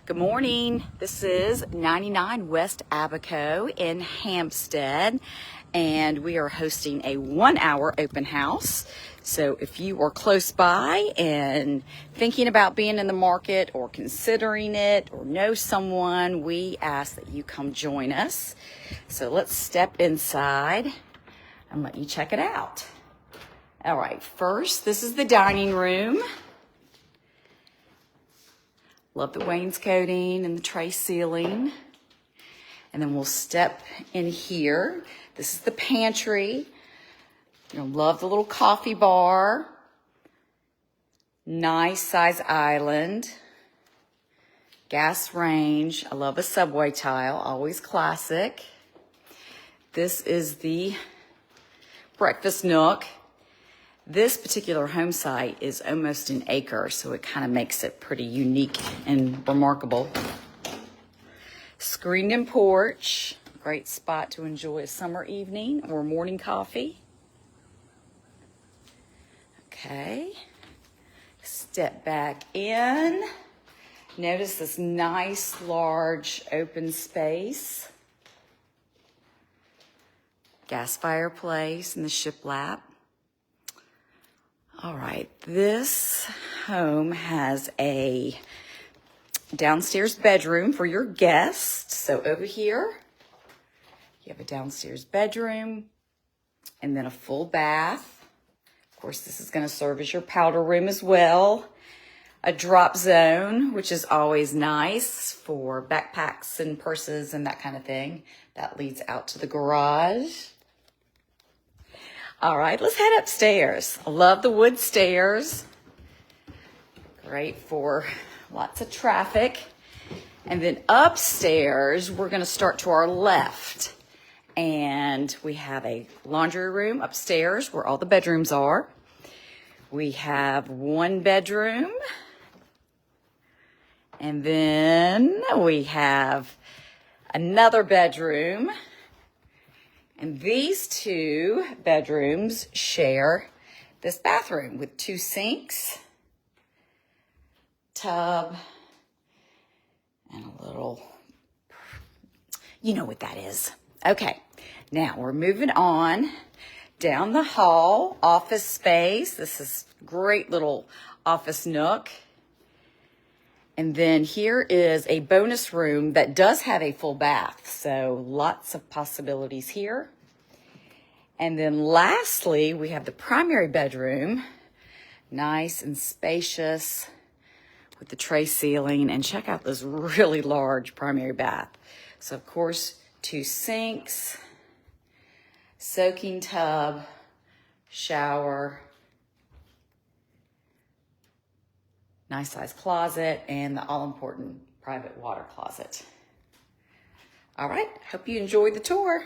Good morning. This is 99 West Abaco in Hampstead, and we are hosting a 1-hour open house. So if you are close by and thinking about being in the market or considering it or know someone, we ask that you come join us. So let's step inside and let you check it out. All right, first, this is the dining room. Love the wainscoting and the tray ceiling. And then we'll step in here. This is the pantry. You'll love the little coffee bar. Nice size island. Gas range. I love a subway tile, always classic. This is the breakfast nook. This particular home site is almost an acre, so it kind of makes it pretty unique and remarkable. Screened-in porch, great spot to enjoy a summer evening or morning coffee. Okay, step back in. Notice this nice, large, open space. Gas fireplace and the shiplap. All right, this home has a downstairs bedroom for your guests. So over here, you have a downstairs bedroom and then a full bath. Of course, this is going to serve as your powder room as well. A drop zone, which is always nice for backpacks and purses and that kind of thing. That leads out to the garage. All right, let's head upstairs. I love the wood stairs. Great for lots of traffic. And then upstairs, we're going to start to our left. And we have a laundry room upstairs where all the bedrooms are. We have one bedroom. And then we have another bedroom. And these two bedrooms share this bathroom with 2 sinks, tub, and a little, you know what that is. Okay, now we're moving on down the hall, office space. This is great little office nook. And then here is a bonus room that does have a full bath, so lots of possibilities here. And then lastly, we have the primary bedroom, nice and spacious with the tray ceiling. And check out this really large primary bath. So of course, 2 sinks, soaking tub, shower, nice size closet, and the all-important private water closet. All right, hope you enjoyed the tour.